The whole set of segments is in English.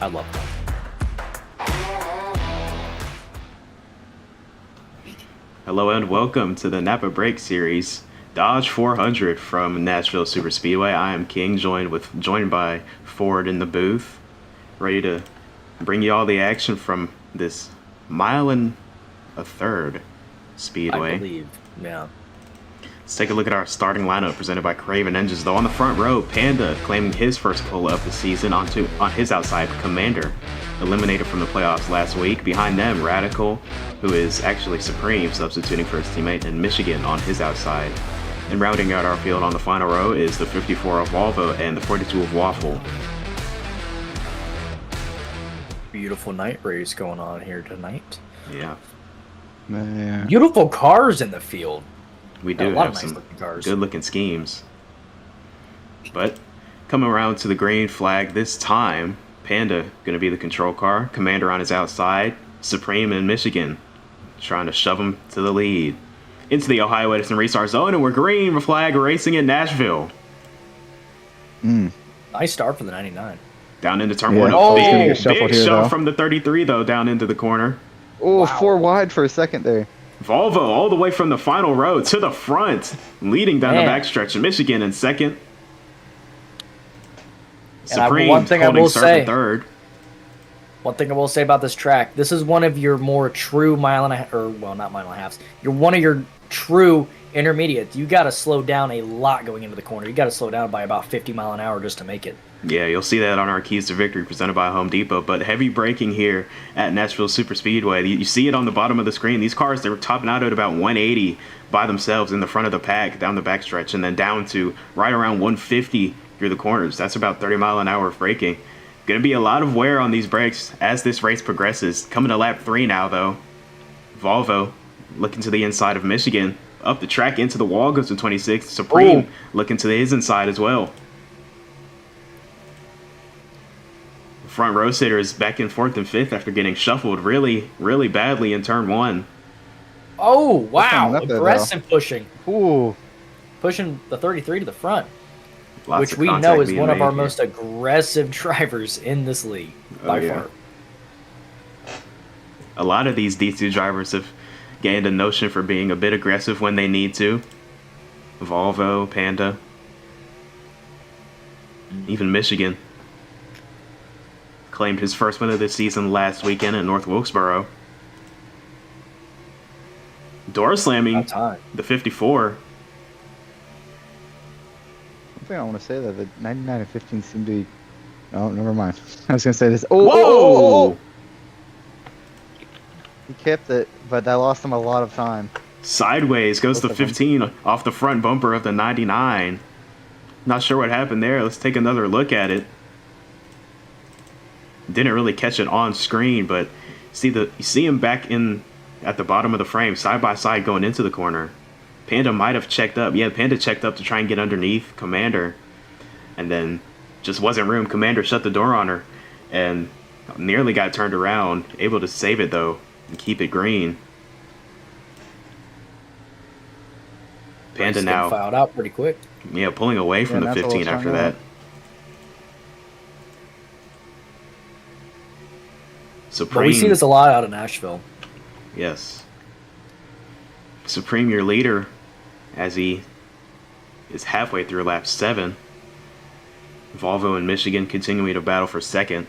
I love them. Hello and welcome to the Napa Break Series, Dodge 400 from Nashville Superspeedway. I am King, joined by Ford in the booth, ready to bring you all the action from this mile and a third speedway. I believe, yeah. Let's take a look at our starting lineup presented by Craven Engines. Though on the front row, Panda claiming his first pole of the season on his outside. Commander, eliminated from the playoffs last week. Behind them, Radical, who is actually Supreme, substituting for his teammate, and Michigan on his outside. And rounding out our field on the final row is the 54 of Volvo and the 42 of Waffle. Beautiful night race going on here tonight. Yeah. Beautiful cars in the field. We do have some good-looking schemes. But coming around to the green flag this time, Panda going to be the control car. Commander on his outside. Supreme in Michigan trying to shove him to the lead. Into the Ohio Edison restart zone, and we're green flag racing in Nashville. Nice start for the 99. Down into turn one. Big shove from the 33, though, down into the corner. Oh, wow. 4 wide for a second there. Volvo all the way from the final row to the front, leading down the backstretch. Michigan in second. Supreme holding third. One thing I will say about this track, this is one of your more true mile and a half, or well, not mile and a half. You're one of your true intermediates. You got to slow down a lot going into the corner. You got to slow down by about 50 mile an hour just to make it. Yeah, you'll see that on our Keys to Victory presented by Home Depot. But heavy braking here at Nashville Superspeedway. You see it on the bottom of the screen. These cars, they were topping out at about 180 by themselves in the front of the pack down the backstretch, and then down to right around 150 through the corners. That's about 30 mile an hour of braking. Going to be a lot of wear on these brakes as this race progresses. Coming to lap 3 now, though. Volvo looking to the inside of Michigan. Up the track into the wall goes to 26. Supreme looking to his inside as well. Front row sitter is back in 4th and 5th after getting shuffled really, really badly in turn 1. Oh, wow. Aggressive pushing. Ooh. Pushing the 33 to the front. Which we know is one of our most aggressive drivers in this league, by far. A lot of these D2 drivers have gained a notion for being a bit aggressive when they need to. Volvo, Panda, even Michigan. Claimed his first win of the season last weekend at North Wilkesboro. Door slamming the 54. One thing I want to say that the 99 and 15 seem to be... Oh, never mind. I was going to say this. Oh! He kept it, but that lost him a lot of time. Sideways goes the 15 off the front bumper of the 99. Not sure what happened there. Let's take another look at it. Didn't really catch it on screen, but you see him back in at the bottom of the frame, side by side going into the corner. Panda might have checked up. Yeah, Panda checked up to try and get underneath Commander, and then just wasn't room. Commander shut the door on her and nearly got turned around. Able to save it, though, and keep it green. Panda now filed out pretty quick. Yeah, pulling away from the 15 after that. Supreme. But we see this a lot out of Nashville. Yes. Supreme, your leader, as he is halfway through lap 7. Volvo and Michigan continuing to battle for second.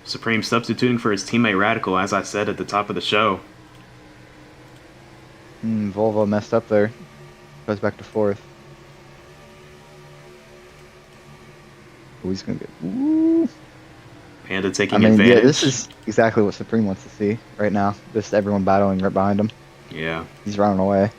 Supreme substituting for his teammate Radical, as I said at the top of the show. Volvo messed up there. Goes back to 4th. Oh, he's going to get... Ooh. Panda taking advantage. Yeah, this is exactly what Supreme wants to see right now. Just everyone battling right behind him. Yeah. He's running away.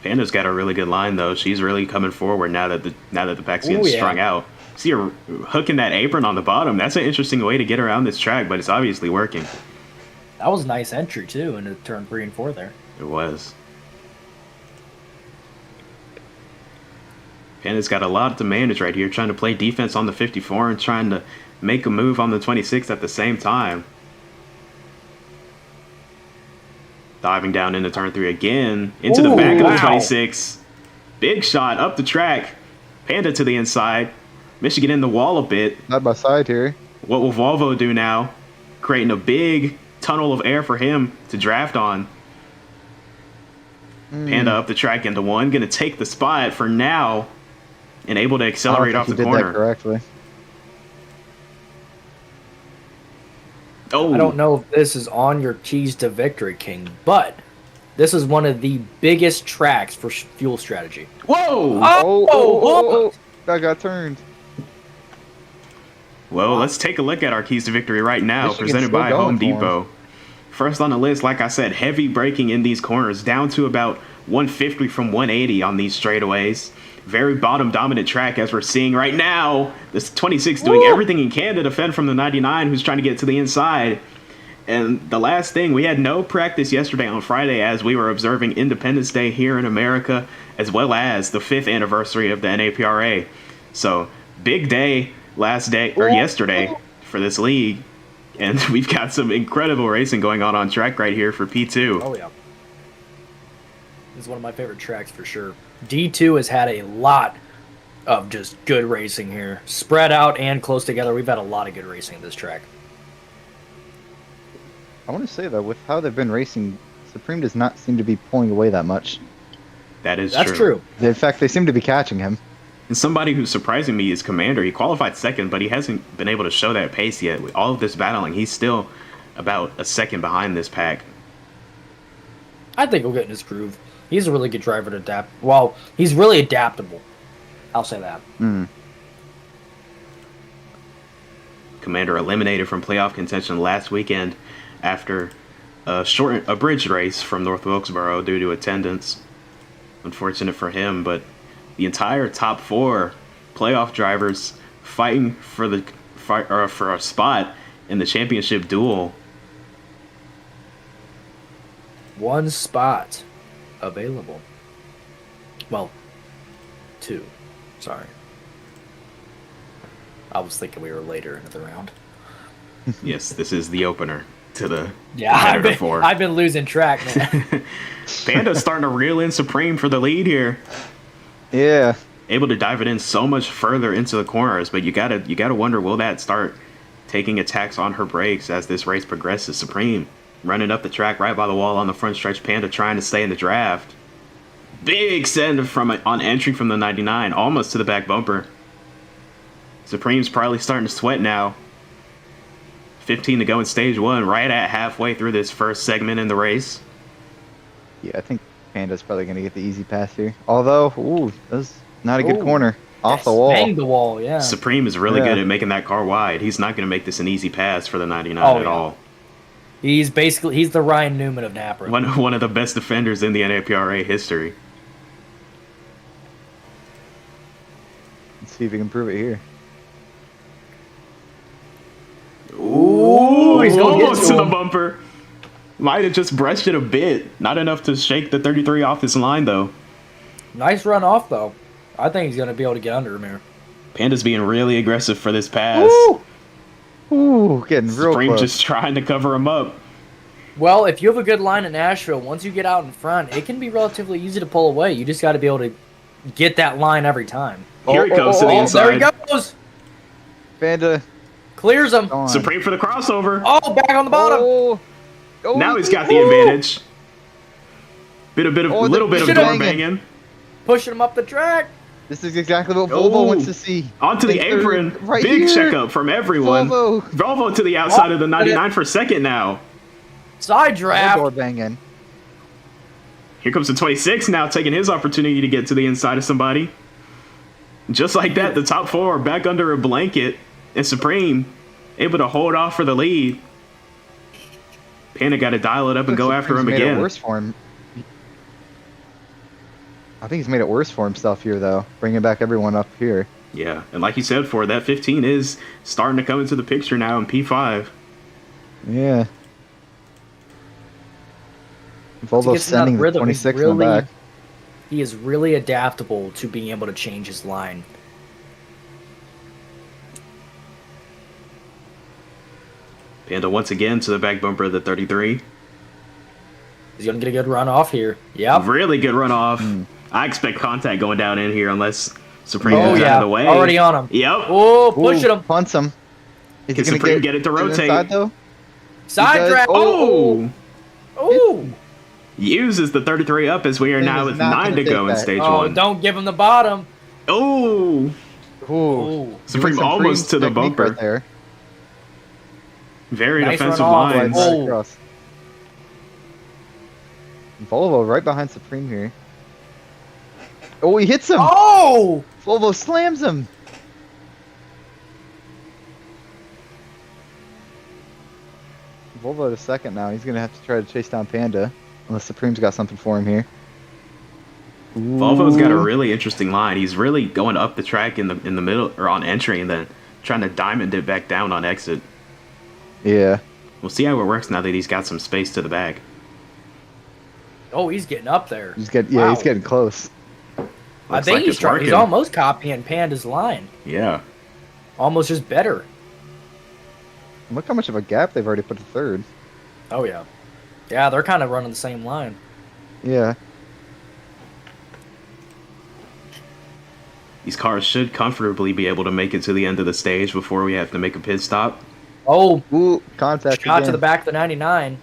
Panda's got a really good line, though. She's really coming forward now that the pack's getting strung out. See her hooking that apron on the bottom. That's an interesting way to get around this track, but it's obviously working. That was a nice entry, too, into turn 3 and 4 there. It was. Panda's got a lot to manage right here, trying to play defense on the 54 and trying to make a move on the 26 at the same time. Diving down into turn 3 again, into the back of the 26. Big shot up the track. Panda to the inside. Michigan in the wall a bit. Side by side here. What will Volvo do now? Creating a big tunnel of air for him to draft on. Panda up the track into one. Going to take the spot for now. And able to accelerate off the corner. Did that correctly. Oh, I don't know if this is on your keys to victory, King, but this is one of the biggest tracks for fuel strategy. Whoa! Oh, that got turned. Well, let's take a look at our keys to victory right now, Michigan's presented still by going Home for 'em. Depot. First on the list, like I said, heavy braking in these corners, down to about 150 from 180 on these straightaways. Very bottom dominant track, as we're seeing right now. This 26 doing everything he can to defend from the 99, who's trying to get to the inside. And the last thing, we had no practice yesterday on Friday as we were observing Independence Day here in America, as well as the 5th anniversary of the NAPRA. So, big day last day, or yesterday, for this league. And we've got some incredible racing going on track right here for P2. Oh, yeah. This is one of my favorite tracks for sure. D2 has had a lot of just good racing here. Spread out and close together. We've had a lot of good racing at this track. I want to say though, with how they've been racing, Supreme does not seem to be pulling away that much. That's true. In fact, they seem to be catching him. And somebody who's surprising me is Commander. He qualified second, but he hasn't been able to show that pace yet. With all of this battling, he's still about a second behind this pack. I think he'll get in his groove. He's a really good driver to adapt. Well, he's really adaptable. I'll say that. Commander eliminated from playoff contention last weekend after a bridge race from North Wilkesboro due to attendance. Unfortunate for him, but the entire top 4 playoff drivers fighting for for a spot in the championship duel. One spot available. Well, 2. Sorry. I was thinking we were later into the round. Yes, this is the opener to the Yeah, 4. I've been losing track, man. Panda's starting to reel in Supreme for the lead here. Yeah. Able to dive it in so much further into the corners, but you gotta wonder, will that start taking attacks on her brakes as this race progresses? Supreme running up the track right by the wall on the front stretch. Panda trying to stay in the draft. Big send on entry from the 99, almost to the back bumper. Supreme's probably starting to sweat now. 15 to go in stage 1, right at halfway through this first segment in the race. Yeah, I think Panda's probably going to get the easy pass here. Although, ooh, that's not a good corner. Off the wall. Bang the wall, yeah. Supreme is really good at making that car wide. He's not going to make this an easy pass for the 99 at all. He's the Ryan Newman of NAPRA. One of the best defenders in the NAPRA history. Let's see if we can prove it here. Ooh, he's going almost to the bumper. Might have just brushed it a bit. Not enough to shake the 33 off this line, though. Nice run off, though. I think he's going to be able to get under him here. Panda's being really aggressive for this pass. Ooh, getting real Supreme close. just trying to cover him up. Well, if you have a good line at Nashville, once you get out in front, it can be relatively easy to pull away. You just got to be able to get that line every time. Here he comes to the inside. There he goes. Panda. Clears him. Gone. Supreme for the crossover. Oh, back on the bottom. Oh, Now he's got the advantage. Little bit of shit door banging. banging. Pushing him up the track. This is exactly what Volvo wants to see. Onto the apron. Right Big here. checkup from everyone. Volvo to the outside of the 99 for second now. Side More draft. door banging. Here comes the 26 now, taking his opportunity to get to the inside of somebody. Just like that, the top 4 back under a blanket, and Supreme able to hold off for the lead. Panda got to dial it up and go after him Supreme's made again. it worse for him. I think he's made it worse for himself here, though, bringing back everyone up here. Yeah, and like you said, for that 15 is starting to come into the picture now in P5. Yeah. Volvo's sending the 26 in the back. He is really adaptable to being able to change his line. Panda once again to the back bumper of the 33. He's going to get a good run off here. Yep. Really good runoff. I expect contact going down in here unless Supreme moves out of the way. Already on him. Yep. Oh, pushing him. Punts him. Is Can he gonna Supreme get it to the rotate? inside, though? Side does- drag. Oh! Oh. Uses the 33 up as we are Supreme now is with not 9 gonna to go take in that. stage Oh, 1. don't give him the bottom. Oh! Ooh. Oh. Supreme Doing some almost to the technique bumper. Right there. Very Nice defensive run off. lines. Right Oh. across. Volvo right behind Supreme here. Oh, he hits him! Oh. Volvo slams him! Volvo to second now. He's gonna have to try to chase down Panda. Unless Supreme's got something for him here. Volvo's got a Ooh. really interesting line. He's really going up the track in the middle or on entry and then trying to diamond it back down on exit. Yeah. We'll see how it works now that he's got some space to the back. Oh, he's getting up there. He's getting Wow. he's getting close. I Looks think like he's it's trying. He's working. almost copying Panda's line. Yeah. Almost just better. Look how much of a gap they've already put to third. Oh yeah. Yeah, they're kind of running the same line. Yeah. These cars should comfortably be able to make it to the end of the stage before we have to make a pit stop. Oh, Ooh, contact shot to again. the back of the 99.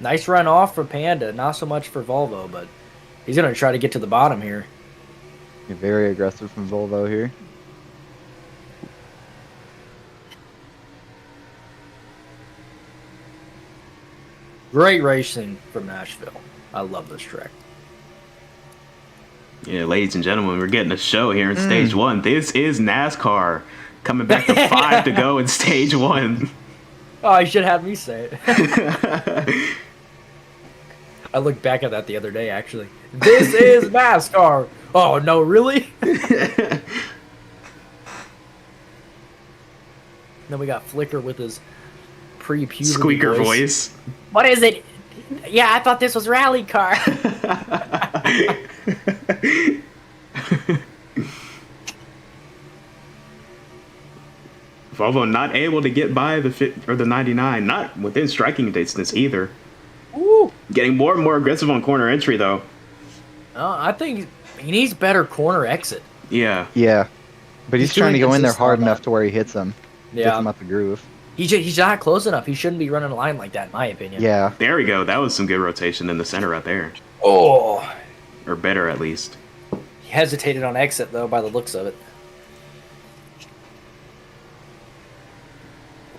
Nice run off for Panda. Not so much for Volvo, but he's gonna try to get to the bottom here. Very aggressive from Volvo here. Great racing from Nashville. I love this track. Yeah, ladies and gentlemen, we're getting a show here in stage 1. This is NASCAR coming back to 5 to go in stage 1. Oh, you should have me say it. I looked back at that the other day, actually. This is NASCAR. Oh, no, really? Then we got Flicker with his pre-puberty Squeaker voice. What is it? Yeah, I thought this was rally car. Volvo not able to get by the 99, not within striking distance either. Ooh. Getting more and more aggressive on corner entry though. I think he needs better corner exit. Yeah. Yeah. But he's He's trying to doing go in there consistent hard on enough that. to where he hits him. Gets Yeah, him out the groove. he's not close enough. He shouldn't be running a line like that, in my opinion. Yeah. There we go. That was some good rotation in the center right there. Oh, Or better at least. he hesitated on exit though, by the looks of it.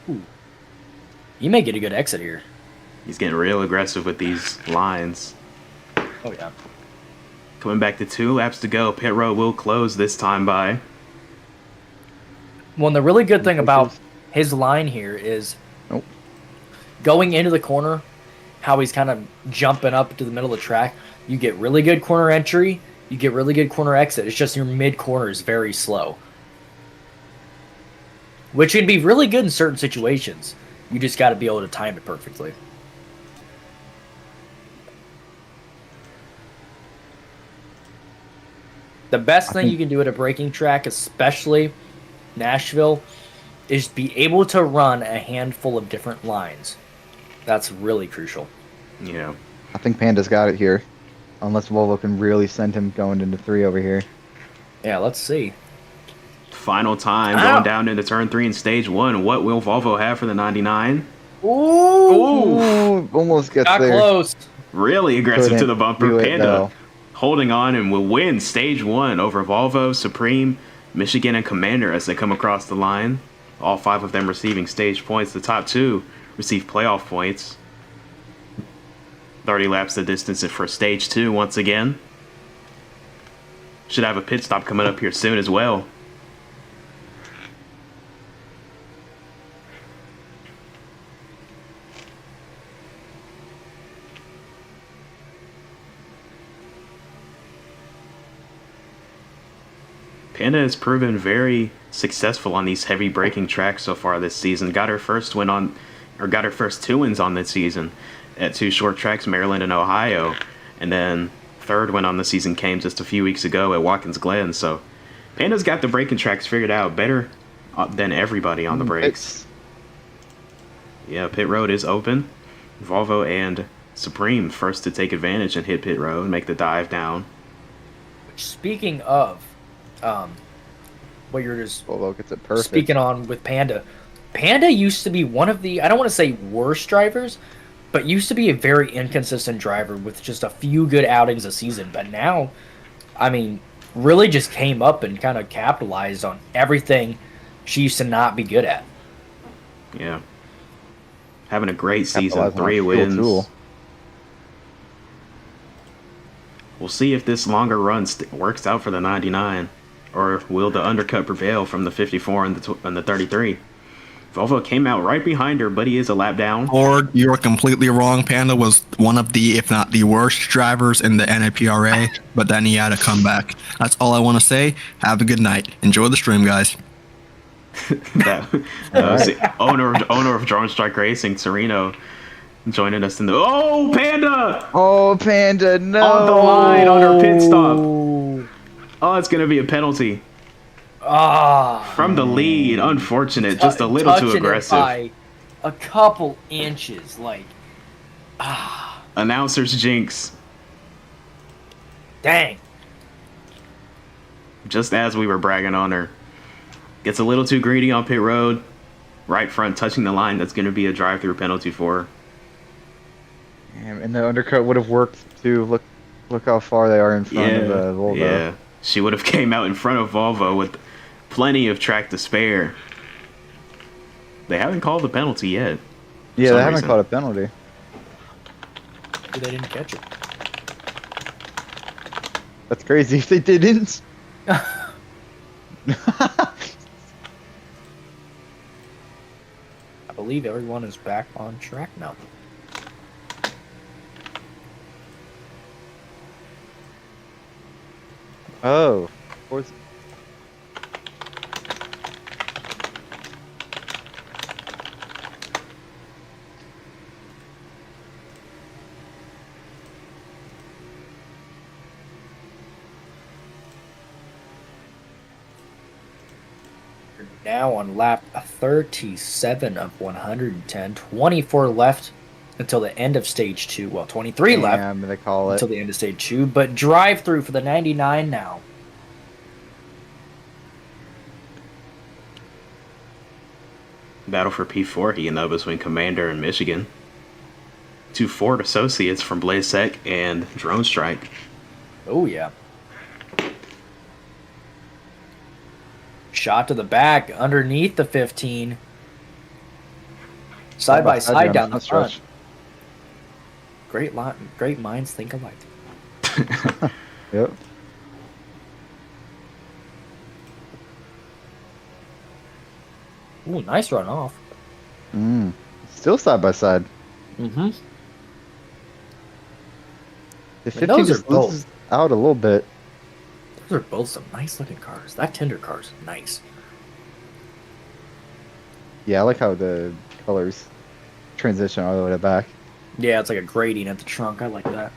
Ooh. You may get a good exit here. He's getting real aggressive with these lines. Oh yeah. Coming back to 2 laps to go. Pit road will close this time by. Well, and the really good thing about his line here is Nope. going into the corner, how he's kind of jumping up to the middle of the track. You get really good corner entry, you get really good corner exit. It's just your mid corner is very slow, which can be really good in certain situations. You just got to be able to time it perfectly. The best thing you can do at a braking track, especially Nashville, is be able to run a handful of different lines. That's really crucial. Yeah. I think Panda's got it here. Unless Volvo can really send him going into 3 over here. Yeah, let's see. Final time Ow. going down into turn 3 in stage 1. What will Volvo have for the 99? Ooh, Ooh, almost gets got there. close. Really aggressive to the Do bumper. it, Panda though. holding on and will win stage 1 over Volvo, Supreme, Michigan, and Commander as they come across the line. All 5 of them receiving stage points. The top 2 receive playoff points. 30 laps the distance for stage 2 once again. Should have a pit stop coming up here soon as well. Panda has proven very successful on these heavy braking tracks so far this season. Got her first 2 wins on this season at 2 short tracks, Maryland and Ohio, and then third win on the season came just a few weeks ago at Watkins Glen. So Panda's got the braking tracks figured out better than everybody on the brakes. Yeah, pit road is open. Volvo and Supreme first to take advantage and hit pit road, make the dive down. Speaking of, what you're just Volvo gets it perfect. speaking on with Panda, Panda used to be one of the, I don't want to say worst drivers, but used to be a very inconsistent driver with just a few good outings a season. But now, I mean, really just came up and kind of capitalized on everything she used to not be good at. Yeah. Having a great season, Capitalizing on 3 fuel wins. tool. We'll see if this longer run works out for the 99, or will the undercut prevail from the 54 and the 33. Volvo came out right behind her, but he is a lap down. Ford, you're completely wrong. Panda was one of the, if not the worst drivers in the NAPRA, but then he had a comeback. That's all I want to say. Have a good night. Enjoy the stream, guys. Owner of Drone Strike Racing, Sereno, joining us in the Panda Oh, Panda, no! on the line on her pit stop. Oh, it's gonna be a penalty from the lead. Unfortunate, just a little too Touching it aggressive. by a couple inches, like, Announcer's jinx. dang. Just as we were bragging on her. Gets a little too greedy on pit road. Right front touching the line. That's going to be a drive-through penalty for her. Damn, and the undercut would have worked too. Look how far they are in front of Volvo. Yeah. She would have came out in front of Volvo with plenty of track to spare. They haven't called the penalty yet. Yeah, they haven't called a penalty. They didn't catch it. That's crazy if they didn't. I believe everyone is back on track now. Oh, of course. Now on lap 37 of 110, 24 left until the end of stage 2. Well, 23 left Damn, they call it. until the end of stage 2, but drive through for the 99 now. Battle for P4 heating up between Commander and Michigan. 2 Ford associates from Blazek and Drone Strike. Oh, yeah. Shot to the back underneath the 15. Side by side down the front. Great minds think alike. Yep. Ooh, nice run off. Still side by side. Mm-hmm. The I mean, 15 those just are both- loses out a little bit. Those are both some nice looking cars. That Tinder car is nice. Yeah, I like how the colors transition all the way to back. Yeah, it's like a grading at the trunk. I like that.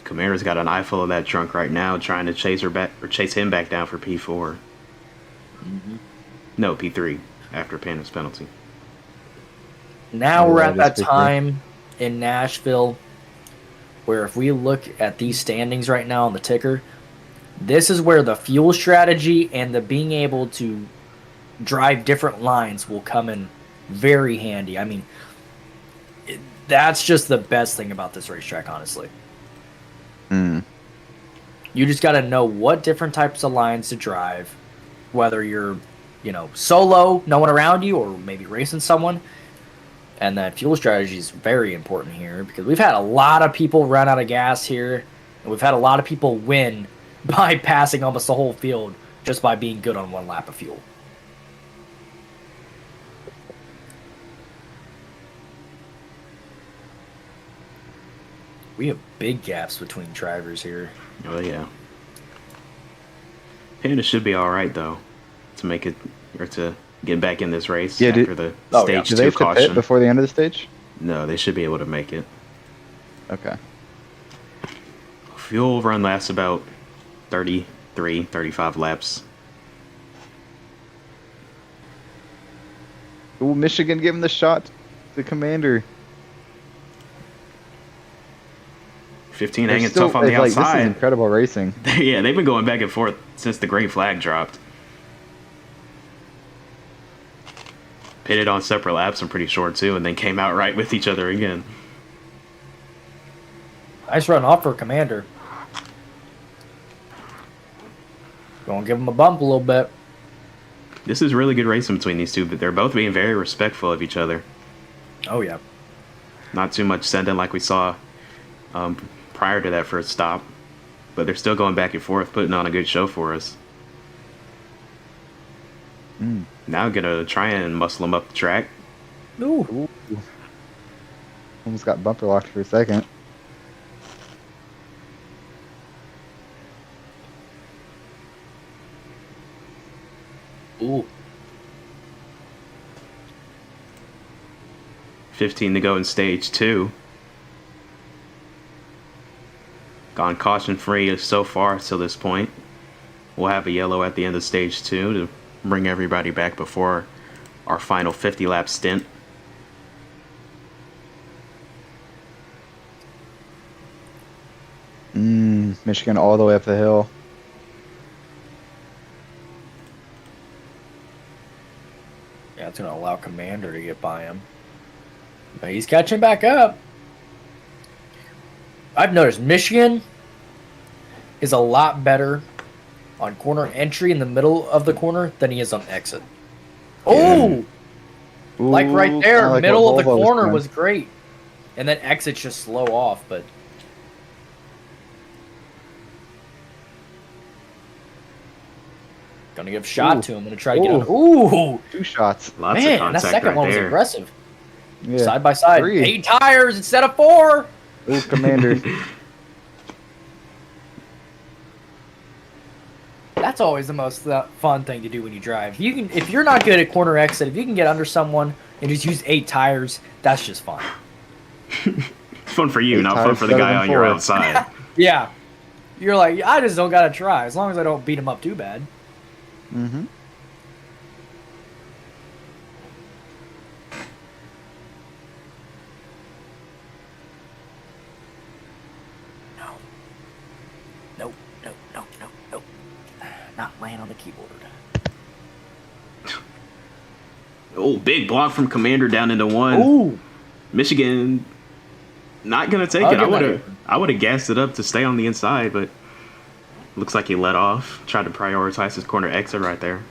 Camara's got an eyeful of that trunk right now, trying to chase him back down for P4. No, P3 after Panda's penalty. Now Yeah, we're that at is that big time in Nashville where if we look at these standings right now on the ticker, this is where the fuel strategy and the being able to drive different lines will come in very handy. I mean, that's just the best thing about this racetrack, honestly. You just got to know what different types of lines to drive, whether you're, solo, no one around you, or maybe racing someone. And that fuel strategy is very important here because we've had a lot of people run out of gas here, and we've had a lot of people win by passing almost the whole field just by being good on one lap of fuel. We have big gaps between drivers here. Oh, yeah. Panda should be all right, though, to make it, or to get back in this race after the stage Do 2 they have to caution. pit before the end of the stage? No, they should be able to make it. Okay. Fuel run lasts about 33, 35 laps. Ooh, Michigan giving the shot to the Commander. 15 They're hanging still- tough on the This is outside. incredible racing. Yeah, they've been going back and forth since the green flag dropped. pitted on separate laps, I'm pretty sure, too, and then came out right with each other again. Nice run off for Commander. Gonna give him a bump a little bit. This is really good racing between these two, but they're both being very respectful of each other. Oh, yeah. Not too much sending like we saw prior to that first stop, but they're still going back and forth, putting on a good show for us. Now gonna try and muscle them up the track. Ooh. Almost got bumper locked for a second. Ooh. 15 to go in stage 2. Gone caution free so far till this point. We'll have a yellow at the end of stage 2 to bring everybody back before our final 50 lap stint. Michigan all the way up the hill. Yeah, it's gonna allow Commander to get by him. But he's catching back up. I've noticed Michigan is a lot better on corner entry in the middle of the corner than he is on exit. Oh! Ooh, Like right there, kinda like middle of what the Volvo corner doing. was great. And then exit's just slow off, but... Gonna give a shot to him. Gonna try to get on. Ooh! 2 shots. Lots of Man, that contact second right one was there. aggressive. Yeah. Side by side. 3. 8 tires instead of 4! Ooh, Commander. That's always the most fun thing to do when you drive. If you're not good at corner exit, if you can get under someone and just use 8 tires, that's just fun. Fun for you, 8 not fun tires for the better guy than on your 4. outside. Yeah. You're like, I just don't gotta try, as long as I don't beat him up too bad. Mm-hmm. No. No. Not laying on the keyboard. Oh, big block from Commander down into 1. Ooh! Michigan not gonna take I'll it. give I would have gassed it up to stay on the inside, but looks like he let off. Tried to prioritize his corner exit right there.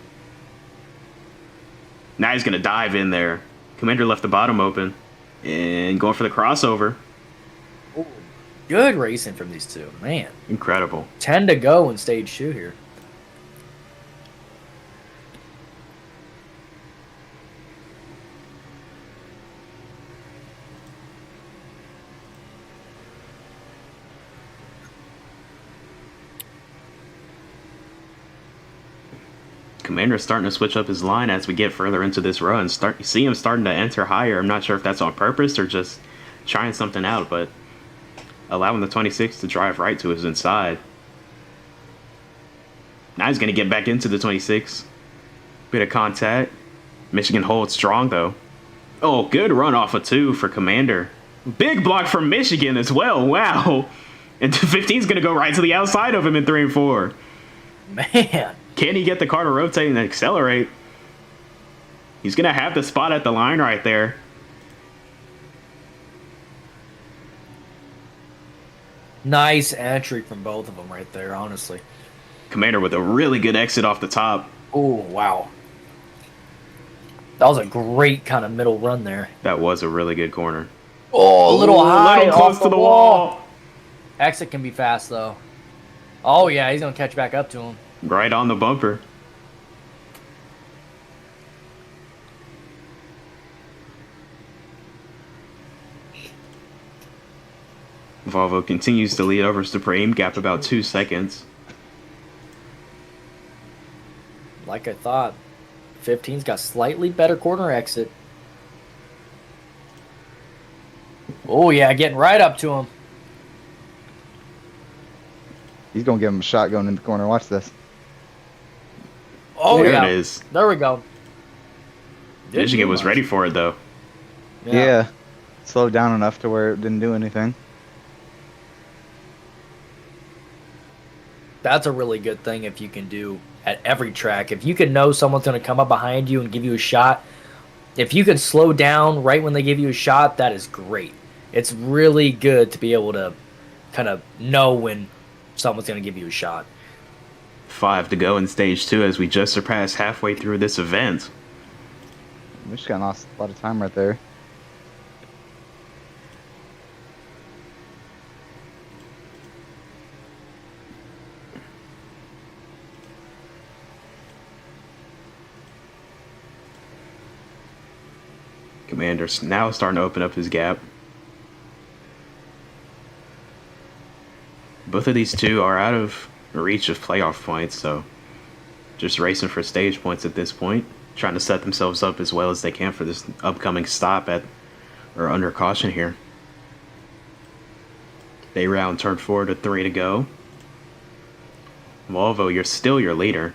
Now he's gonna dive in there. Commander left the bottom open and going for the crossover. Ooh. Good racing from these two, man. Incredible. 10 to go in stage 2 here. Commander's starting to switch up his line as we get further into this run. You see him starting to enter higher. I'm not sure if that's on purpose or just trying something out, but allowing the 26 to drive right to his inside. Now he's going to get back into the 26. Bit of contact. Michigan holds strong, though. Oh, good run off of 2 for Commander. Big block from Michigan as well. Wow. And 15's going to go right to the outside of him in 3 and 4. Man. Can he get the car to rotate and accelerate? He's going to have the spot at the line right there. Nice entry from both of them right there, honestly. Commander with a really good exit off the top. Oh, wow. That was a great kind of middle run there. That was a really good corner. Oh, a little Ooh, high, little close off to the wall. Exit can be fast, though. Oh, yeah, he's going to catch back up to him. Right on the bumper. Volvo continues to lead over Supreme, gap about 2 seconds. Like I thought, 15's got slightly better corner exit. Oh, yeah, getting right up to him. He's going to give him a shot going in the corner. Watch this. Oh, There yeah. it is. There we go. Didn't Michigan do was much. ready for it, though. Yeah. Slowed down enough to where it didn't do anything. That's a really good thing if you can do at every track. If you can know someone's going to come up behind you and give you a shot if you can slow down right when they give you a shot, that is great. It's really good to be able to kind of know when someone's going to give you a shot. 5 to go in stage 2 as we just surpassed halfway through this event. Michigan lost a lot of time right there. Commander's now starting to open up his gap. Both of these two are out of reach of playoff points, so just racing for stage points at this point, trying to set themselves up as well as they can for this upcoming stop at or under caution here. They round turn 4 to 3 to go. Volvo, you're still your leader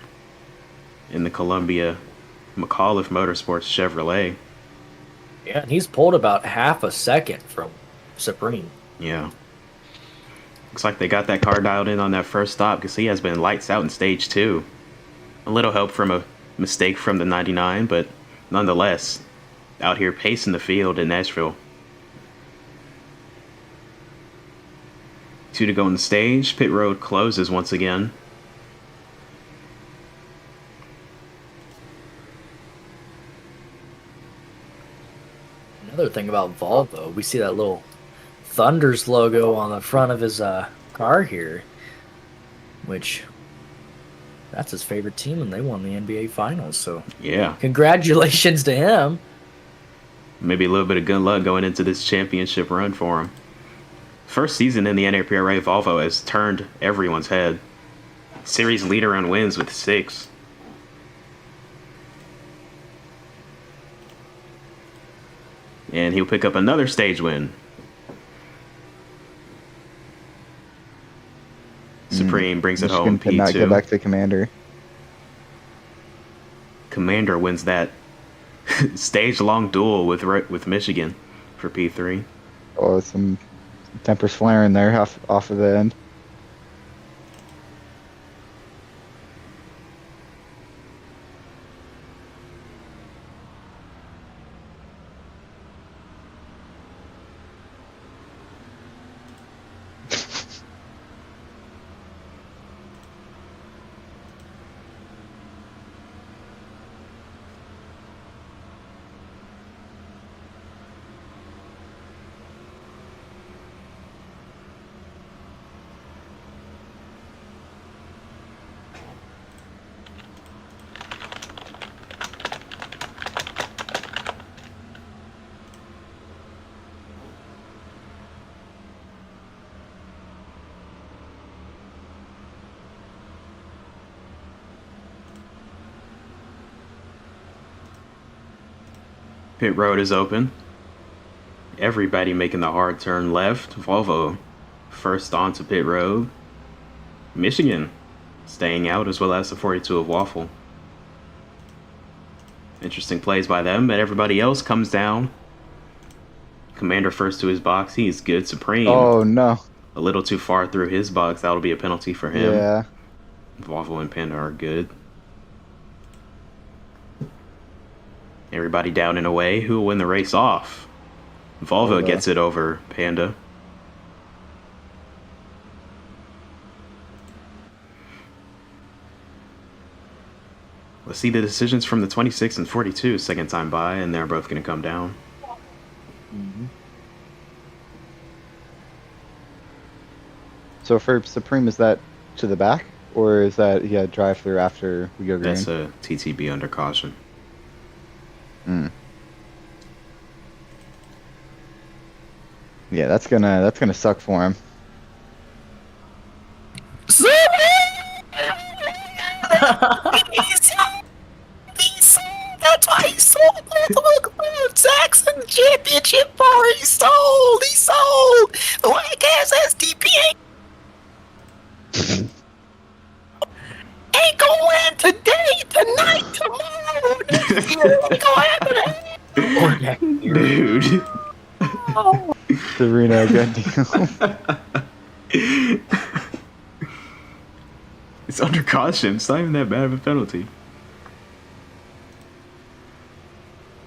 in the Columbia McAuliffe Motorsports Chevrolet. Yeah, and he's pulled about half a second from Supreme. Yeah. Looks like they got that car dialed in on that first stop because he has been lights out in stage 2. A little help from a mistake from the 99, but nonetheless, out here pacing the field in Nashville. 2 to go on the stage. Pit road closes once again. Another thing about Volvo, we see that little Thunders logo on the front of his car here, which that's his favorite team, and they won the NBA Finals. So Yeah. congratulations to him. Maybe a little bit of good luck going into this championship run for him. First season in the NAPRA, Volvo has turned everyone's head. Series leader on wins with 6. And he'll pick up another stage win. Supreme brings it home, Michigan could not get P2. back to Commander. Commander wins that stage-long duel with Michigan for P3. Oh, some tempers flaring there off of the end. Pit road is open. Everybody making the hard turn left. Volvo first onto pit road. Michigan staying out, as well as the 42 of Waffle. Interesting plays by them, but everybody else comes down. Commander first to his box. He's good. Supreme. Oh no. A little too far through his box. That'll be a penalty for him. Yeah. Waffle and Panda are good. Everybody down and away. Who will win the race off? Volvo gets it over Panda. Let's see the decisions from the 26 and 42 second time by, and they're both going to come down. So for Supreme, is that to the back, or is that drive through after we go green? That's a TTB under caution. Yeah, that's gonna suck for him. That's why he sold the Jackson championship bar. He sold. The white ass SDP ain't gonna win today, tonight, tomorrow. Next year. Ain't gonna happen. Dude. Serena, good deal. It's under caution. It's not even that bad of a penalty.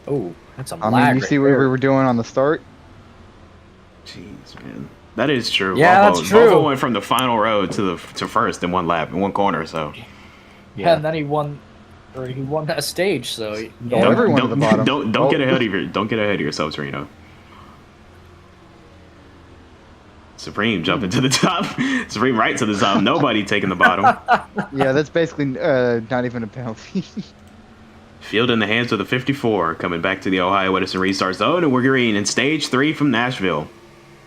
Oh. That's a I mean, lag you right see what there. we were doing on the start? Jeez, man. That is true. Yeah, Volvo, that's true. Volvo went from the final row to first in one lap, in one corner, so. Yeah, and then he won that stage. So Oh, yeah. everyone to the bottom. Don't get ahead of don't get ahead of yourselves, Reno. Supreme jumping to the top. Supreme right to the top. Nobody taking the bottom. Yeah, that's basically not even a penalty. Field in the hands of the 54, coming back to the Ohio Edison restart zone, and we're green in stage 3 from Nashville.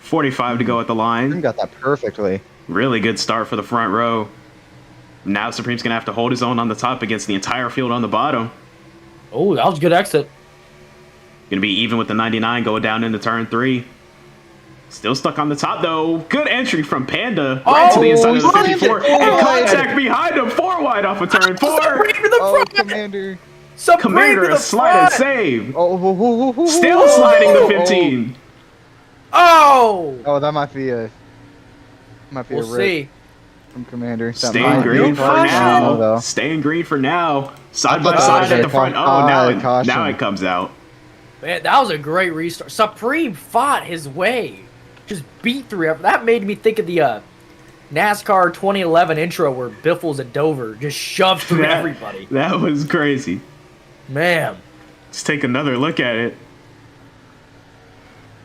45 to go at the line. Supreme got that perfectly. Really good start for the front row. Now Supreme's going to have to hold his own on the top against the entire field on the bottom. Oh, that was a good exit. Going to be even with the 99 going down into turn 3. Still stuck on the top, though. Good entry from Panda right to the inside of the 54. And contact behind him. 4 wide off of turn 4. Oh, Commander. Commander, a slide and save. Oh, Still sliding the 15. Oh, that might be a We'll rip see. from Commander. That Staying might green be for hard. now. though. Staying green for now. Side by thought side that at the was front. a Oh, now caution. it comes out. Man, that was a great restart. Supreme fought his way. Just beat through everything. That made me think of the NASCAR 2011 intro where Biffles at Dover just shoved through everybody. That was crazy. Man. Let's take another look at it.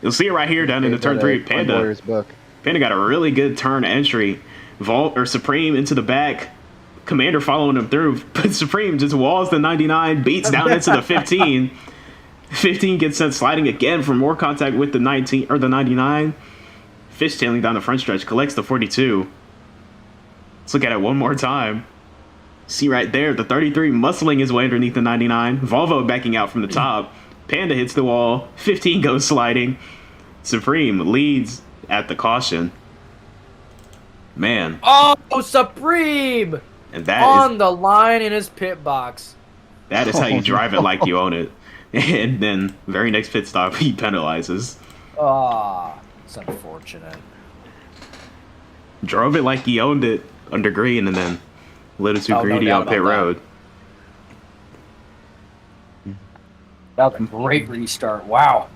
You'll see it right here down in the turn 3. Panda got a really good turn entry. Supreme into the back. Commander following him through. But Supreme just walls the 99, beats down into the 15. 15 gets sent sliding again for more contact with the 19 or the 99. Fishtailing down the front stretch, collects the 42. Let's look at it one more time. See right there, the 33 muscling his way underneath the 99. Volvo backing out from the top. Panda hits the wall. 15 goes sliding. Supreme leads at the caution. Man. Oh, Supreme! And that on the line in his pit box. That is how you drive it like you own it. And then, very next pit stop, he penalizes. Ah, it's unfortunate. Drove it like he owned it under green, and then a little too greedy on pit road. That was a great restart. Wow.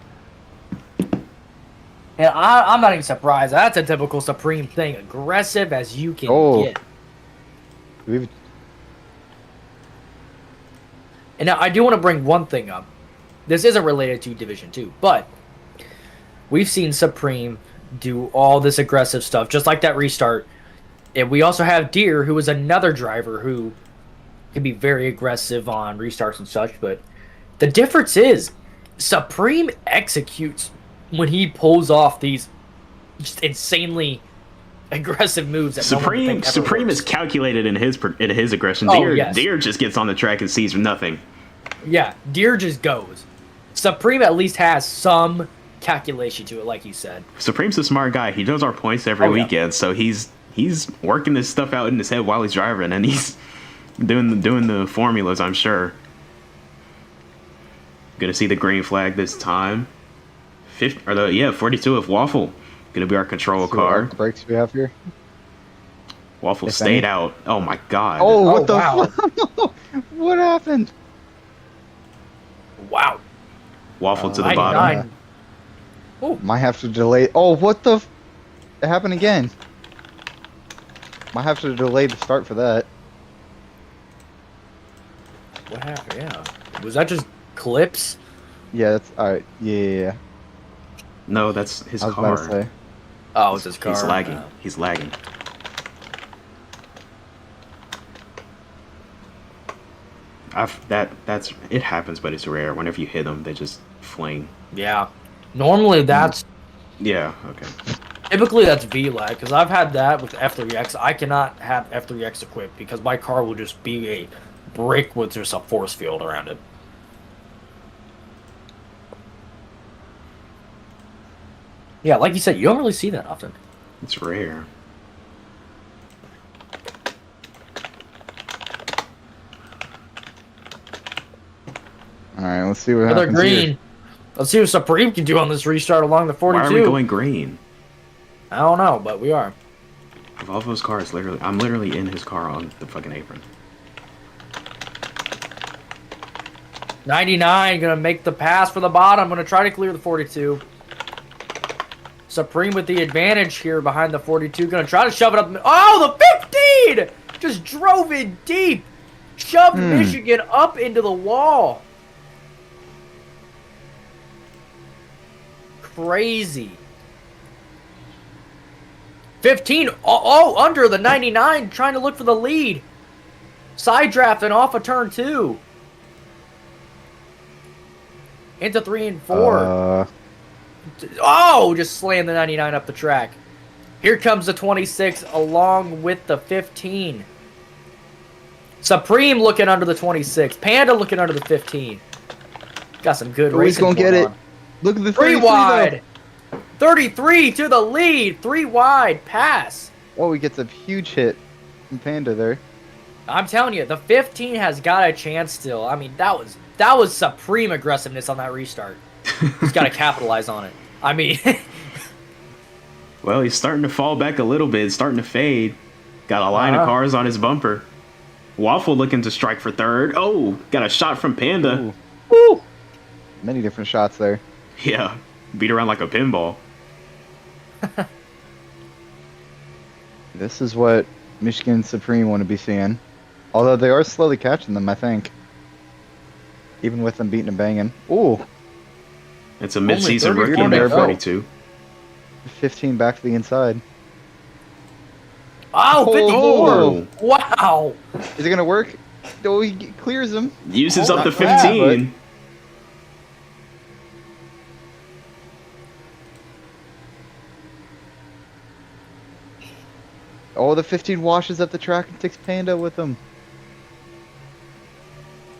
And I'm not even surprised. That's a typical Supreme thing. Aggressive as you can get. And now I do want to bring one thing up. This isn't related to Division 2, but we've seen Supreme do all this aggressive stuff, just like that restart. And we also have Deer, who is another driver who can be very aggressive on restarts and such. But the difference is Supreme executes when he pulls off these just insanely aggressive moves. That Supreme is calculated in his aggression. Deer just gets on the track and sees nothing. Yeah, Deer just goes. Supreme at least has some calculation to it, like you said. Supreme's a smart guy. He does our points every weekend, so he's working this stuff out in his head while he's driving, and he's doing the formulas, I'm sure. Gonna see the green flag this time. 42 of Waffle. Gonna be our control car. What brakes we have here? Waffle stayed out. Oh my god. Oh, what the fuck? What happened? Wow. Waffle to the bottom. Might have to delay. Oh, what the? It happened again. Might have to delay the start for that. What happened? Yeah. Was that just clips? Yeah, that's alright. Yeah. No, that's his car. I was about to say. Oh, it's his car. He's lagging. He's lagging. It happens, but it's rare. Whenever you hit them, they just fling. Yeah. Normally that's. Yeah. Okay. Typically that's V-lag, because I've had that with F3X. I cannot have F3X equipped because my car will just be a brick with just a force field around it. Yeah, like you said, you don't really see that often. It's rare. Alright, let's see what happens green. here. Let's see what Supreme can do on this restart along the 42. Why are we going green? I don't know, but we are. Volvo's car is I'm literally in his car on the fucking apron. 99 gonna make the pass for the bottom. Gonna try to clear the 42. Supreme with the advantage here behind the 42. Gonna try to shove it up. Oh, the 15! Just drove it deep. Shoved Michigan up into the wall. Crazy. 15. Oh, under the 99. Trying to look for the lead. Side drafting off of turn 2. Into 3 and 4. Oh, just slammed the 99 up the track. Here comes the 26 along with the 15. Supreme looking under the 26. Panda looking under the 15. Got some good racing. He's going to get it. Look at the 3 wide. Though. 33 to the lead. 3 wide pass. Oh, he gets a huge hit from Panda there. I'm telling you, the 15 has got a chance still. I mean, that was supreme aggressiveness on that restart. He's got to capitalize on it. I mean, well, he's starting to fall back a little bit, starting to fade. Got a line of cars on his bumper. Waffle looking to strike for third. Oh, got a shot from Panda. Woo! Many different shots there. Yeah, beat around like a pinball. This is what Michigan Supreme want to be seeing. Although they are slowly catching them, I think. Even with them beating and banging. Ooh. It's a mid-season rookie in there, 42. 15 back to the inside. oh, 54. Wow. Is it going to work? Oh, he clears him. Uses up the not bad, 15. Oh, the 15 washes up the track and takes Panda with him.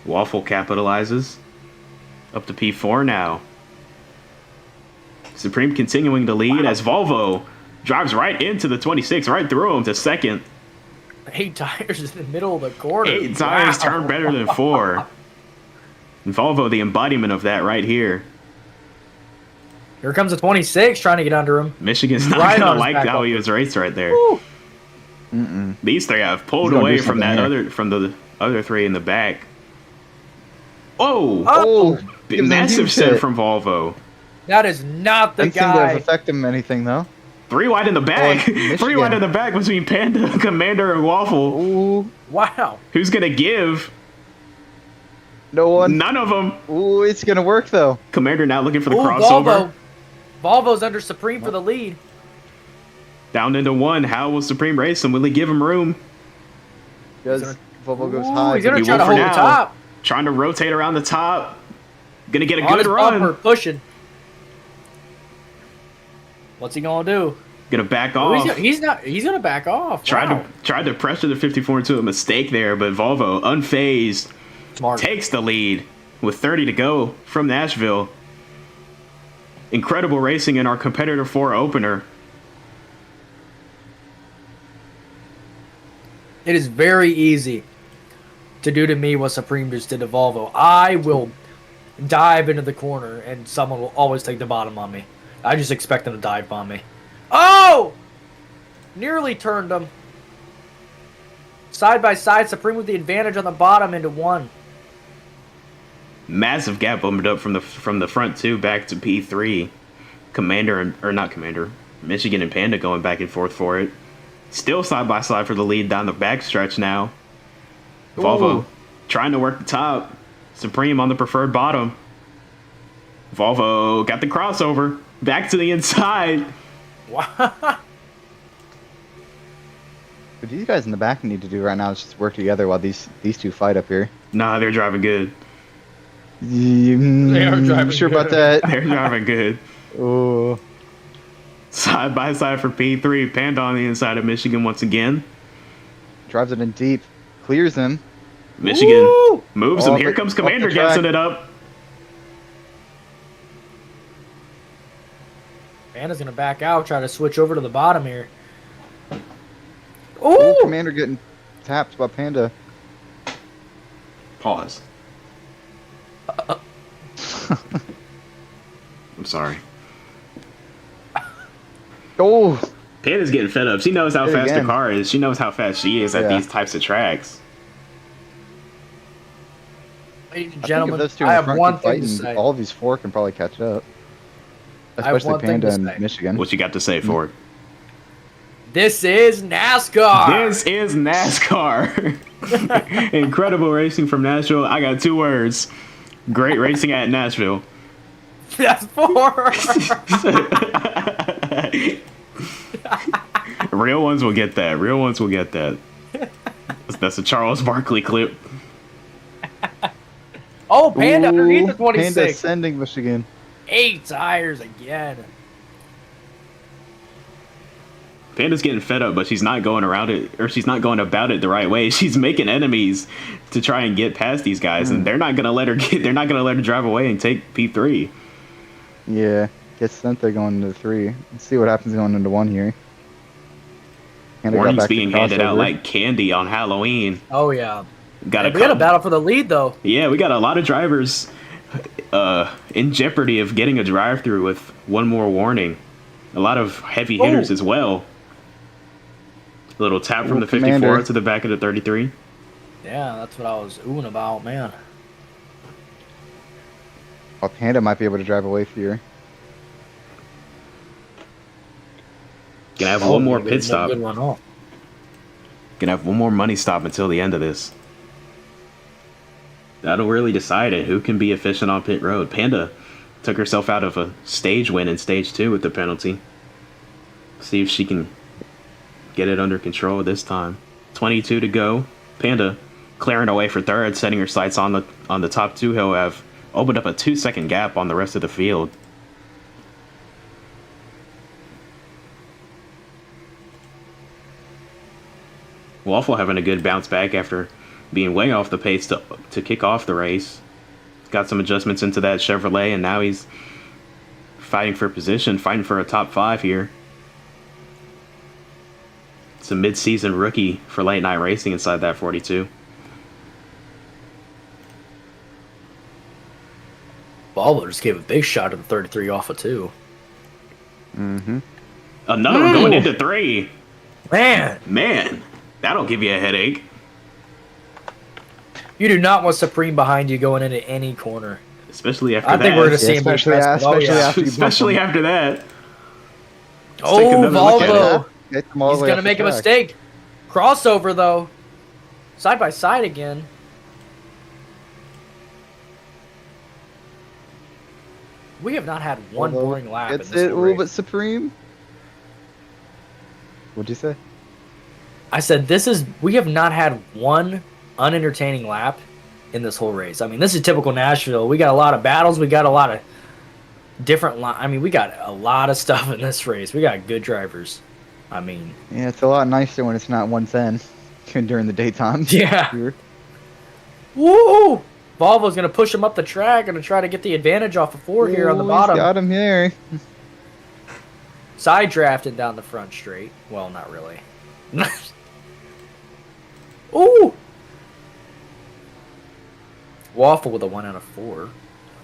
Waffle capitalizes. Up to P4 now. Supreme continuing to lead as Volvo drives right into the 26, right through him to second. 8 tires in the middle of the corner. 8 tires turn better than 4. And Volvo, the embodiment of that right here. Here comes the 26 trying to get under him. Michigan's not Right going on to his like back how up. he was raced right there. Mm-mm. These 3 have pulled He's gonna away do from that something here. from the other 3 in the back. Oh! Oh, gives him a Massive huge send hit. from Volvo. That is not the Didn't seem to have guy. affected him anything, though. 3 wide in the back. Michigan. 3 wide in the back between Panda, Commander, and Waffle. Ooh, Wow. Who's going to give? no one. None of them. Ooh, it's going to work, though. Commander now looking for the Ooh, crossover. Volvo's under Supreme for the lead. Down into 1. How will Supreme race him? Will he give him room? Because Volvo goes Ooh, high. he's gonna He try will to for hold the now. top. Trying to rotate around the top. Gonna get a On good his run. bumper, pushing. What's he gonna do? Gonna back Oh, off. he's gonna back off. Wow. Tried to pressure the 54 into a mistake there, but Volvo, unfazed, Smart. takes the lead with 30 to go from Nashville. Incredible racing in our competitor 4 opener. It is very easy to do to me what Supreme just did to Volvo. I will dive into the corner, and someone will always take the bottom on me. I just expect them to dive on me. Oh! Nearly turned them. Side by side, Supreme with the advantage on the bottom into 1. Massive gap opened up from the front 2 back to P3. Michigan and Panda going back and forth for it. Still side by side for the lead down the backstretch now. Volvo Ooh. trying to work the top. Supreme on the preferred bottom. Volvo got the crossover. Back to the inside. Wow. What these guys in the back need to do right now is just work together while these 2 fight up here. Nah, they're driving good. They are driving Sure good. about that? They're driving good. Oh, Side by side for P3. Panda on the inside of Michigan once again. drives it in deep, clears him. Michigan Woo! moves Off him. Here the- comes off the Commander track. gassing it up. Panda's gonna back out, try to switch over to the bottom here. Ooh, Ooh! Commander getting tapped by Panda. Pause. I'm sorry. Oh, Panda's getting fed up. She knows how Hit fast the again. car is. She knows how fast she is at Yeah. these types of tracks. Ladies and I think if gentlemen, those two I in have front one keep thing to fighting, say. all of these four can probably catch up. I have Especially one thing Panda to and say. Michigan. What you got to say, Ford? This is NASCAR. This is NASCAR. Incredible racing from Nashville. I got 2 words. Great racing at Nashville. That's 4. Real ones will get that. Real ones will get that. That's a Charles Barkley clip. Oh, Panda underneath the Ooh, Panda 26. sending Michigan. 8 tires again. Panda's getting fed up, but she's not going around it, or she's not going about it the right way. She's making enemies to try and get past these guys, and they're not gonna let her get. They're not gonna let her drive away and take P3. Yeah, gets sent there going into 3. Let's see what happens going into 1 here. Panda got Warnings back to being handed out crossover. like candy on Halloween. Oh, yeah. Got Hey, we got a battle for the lead, though. Yeah, we got a lot of drivers in jeopardy of getting a drive-through with one more warning. A lot of heavy hitters as well. A little tap from Ooh, the 54 Commander. to the back of the 33. Yeah, that's what I was oohing about, man. Oh, Panda might be able to drive away here. Gonna have one more Good- pit stop. Good one off. Gonna have one more money stop until the end of this. That'll really decide it. Who can be efficient on pit road? Panda took herself out of a stage win in stage 2 with the penalty. See if she can get it under control this time. 22 to go. Panda clearing away for third, setting her sights on the top 2. He'll have opened up a 2-second gap on the rest of the field. Waffle having a good bounce back after being way off the pace to kick off the race. Got some adjustments into that Chevrolet, and now he's fighting for position, fighting for a top 5 here. It's a mid-season rookie for late night racing inside that 42. Bobler just gave a big shot at the 33 off of 2. Mm-hmm. Another one going into 3. Man, That'll give you a headache. you do not want Supreme behind you going into any corner. Especially after I that. think we're going to see him. especially after you bump Especially him. after that. Oh, take another look at Volvo. Get them all the He's way going to off make the a track. mistake. Crossover, though. Side by side again. We have not had one Although boring lap in It's this it, whole ooh, race. but Supreme. What'd you say? I said we have not had one unentertaining lap in this whole race. I mean, this is typical Nashville. We got a lot of battles. We got a lot of different we got a lot of stuff in this race. We got good drivers. I mean, Yeah, it's a lot nicer when it's not 110 during the daytime. Yeah. Here. woo! Volvo's going to push him up the track and try to get the advantage off of 4 here on the Ooh, bottom. he's got him here. Side drafted down the front straight. Well, not really. Ooh! Waffle with a 1 out of 4.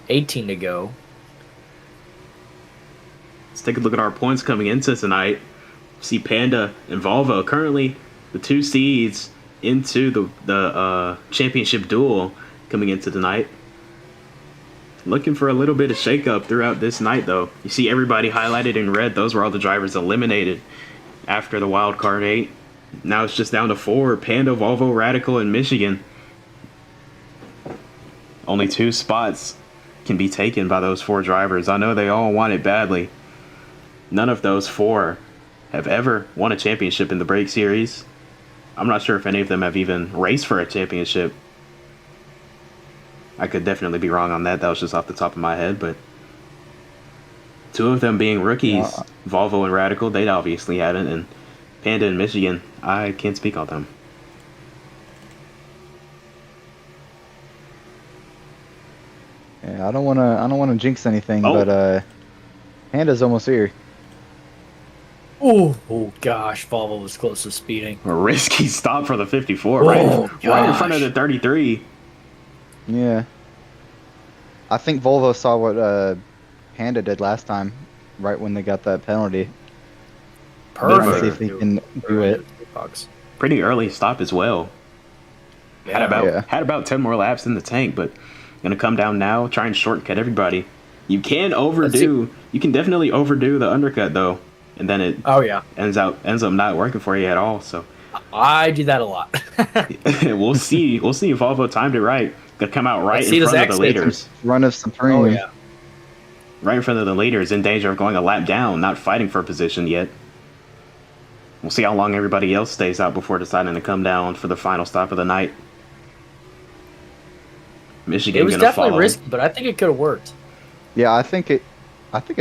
18 to go. Let's take a look at our points coming into tonight. See Panda and Volvo currently the 2 seeds into the championship duel coming into tonight. Looking for a little bit of shakeup throughout this night, though. You see everybody highlighted in red. Those were all the drivers eliminated after the wild card 8. Now it's just down to 4. Panda, Volvo, Radical, and Michigan. Only 2 spots can be taken by those 4 drivers. I know they all want it badly. None of those 4 have ever won a championship in the Break Series. I'm not sure if any of them have even raced for a championship. I could definitely be wrong on that. That was just off the top of my head, but 2 of them being rookies, Volvo and Radical, they obviously haven't, and Panda and Michigan, I can't speak on them. Yeah, I don't wanna jinx anything, Oh. but Panda's almost here. Ooh. Oh, gosh. Volvo was close to speeding. A risky stop for the 54, Oh, right in front of gosh. the 33. Yeah. I think Volvo saw what Panda did last time, right when they got that penalty. Perfect. Trying to see if he can do it. Pretty early stop as well. Yeah. Had about 10 more laps in the tank, but Gonna come down now, try and shortcut everybody. You can definitely overdo the undercut though, and then it Oh yeah, ends up not working for you at all. So I do that a lot. we'll see if Volvo timed it right. Gonna come out right Let's see in this front of the exit. leaders. Run of Supreme. Oh yeah. Right in front of the leaders, in danger of going a lap down, not fighting for position yet. We'll see how long everybody else stays out before deciding to come down for the final stop of the night. Michigan It was gonna definitely follow. risky, but I think it could have worked. Yeah, I think it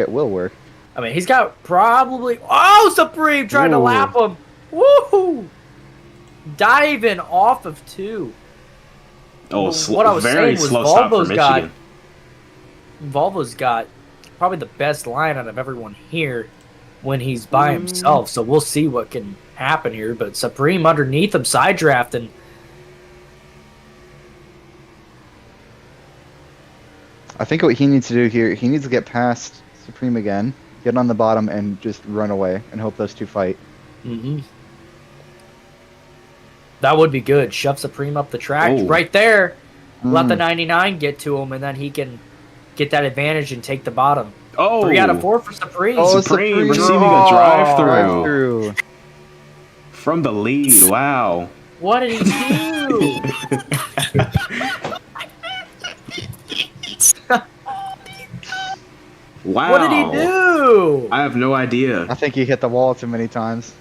will work. I mean, he's got probably. Oh, Supreme trying to Ooh. lap him. Woohoo! Diving off of 2. Oh, What I was very saying was slow stop for Volvo's got- Michigan. Volvo's got probably the best line out of everyone here when he's by himself. So we'll see what can happen here. But Supreme underneath him, side drafting. I think what he needs to do here, he needs to get past Supreme again, get on the bottom, and just run away and hope those two fight. Mm-hmm. That would be good. Shove Supreme up the track Oh. right there. Let the Mm. 99 get to him, and then he can get that advantage and take the bottom. Oh, 3 out of 4 for Supreme. Oh, Supreme Supreme. receiving Oh, a drive-through Drive-through. from the lead. Wow. What did he do? Wow. What did he do? I have no idea. I think he hit the wall too many times.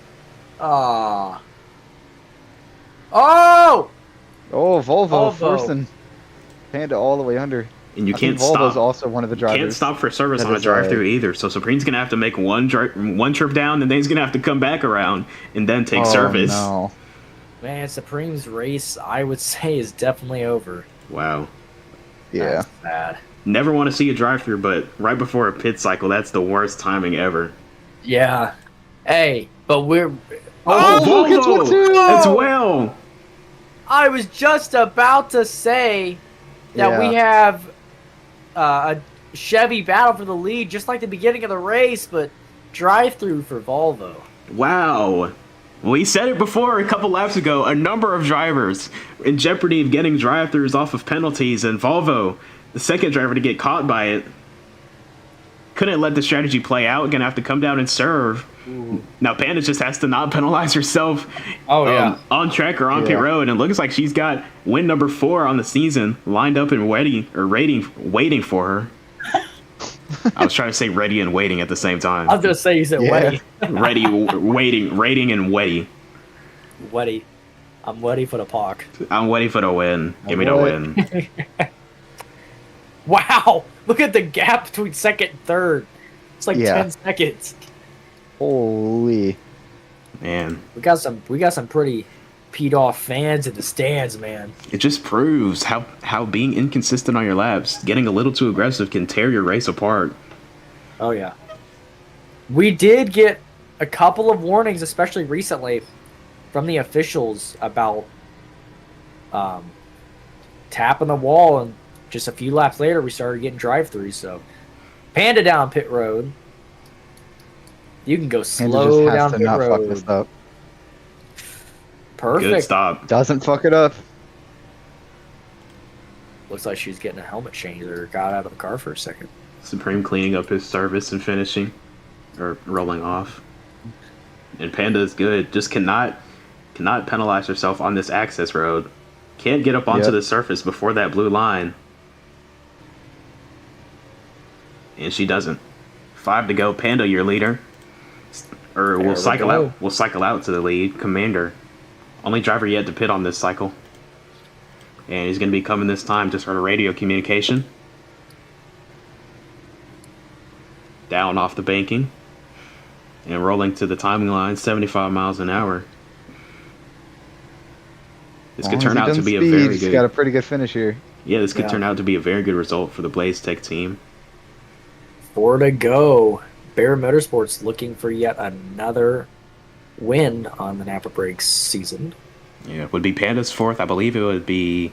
Ah. Oh! Oh, Volvo Volvo. forcing Panda all the way under. And you I can't think Volvo's stop. also one of the drivers. Can't stop for service that on a is, drive-through either. So Supreme's gonna have to make one trip down, and then he's gonna have to come back around and then take Oh, service. No. Man, Supreme's race, I would say, is definitely over. Wow. Yeah. That's bad. Never want to see a drive-through, but right before a pit cycle, that's the worst timing ever. Yeah. Hey, but we're... Oh, Volvo gets one too! as well. I was just about to say that we have a Chevy battle for the lead, just like the beginning of the race, but drive-through for Volvo. Wow. We said it before a couple laps ago. A number of drivers in jeopardy of getting drive-throughs off of penalties, and Volvo, the second driver to get caught by it, couldn't let the strategy play out. Gonna have to come down and serve. Ooh. Now Panda just has to not penalize herself. Oh, yeah. On track or on pit road, and it looks like she's got win number 4 on the season lined up and waiting for her. I was trying to say ready and waiting at the same time. I was going to say you said Yeah. Weddy. Ready, waiting, rating, and wetty. Weddy. I'm Weddy for the puck. I'm waiting for the win. Give me the What? win. Wow! Look at the gap between second and third. It's like Yeah. 10 seconds. Holy. Man, We got some pretty peed off fans in the stands, man. it just proves how being inconsistent on your laps, getting a little too aggressive, can tear your race apart. Oh yeah. We did get a couple of warnings, especially recently, from the officials about tapping the wall, and just a few laps later we started getting drive-throughs. So Panda down pit road. You can go Panda slow just down has to pit not fuck road. this up. Perfect. Good stop. Doesn't fuck it up. Looks like she's getting a helmet change or got out of the car for a second. Supreme cleaning up his service and finishing, or rolling off. And Panda is good. Just cannot penalize herself on this access road. Can't get up onto Yep. the surface before that blue line. And she doesn't. 5 to go. Panda, your leader. Or There we'll we cycle go. out. We'll cycle out to the lead. Commander. Only driver yet to pit on this cycle. And he's going to be coming this time just for the radio communication. Down off the banking. And rolling to the timing line, 75 miles an hour. This could Long turn as he out to doesn't be a speed, very he's good... got a pretty good finish here. Yeah, this could Yeah. turn out to be a very good result for the Blaze Tech team. 4 to go. Bear Motorsports looking for yet another win on the Napa Breaks season. Yeah, it would be Panda's 4th. I believe it would be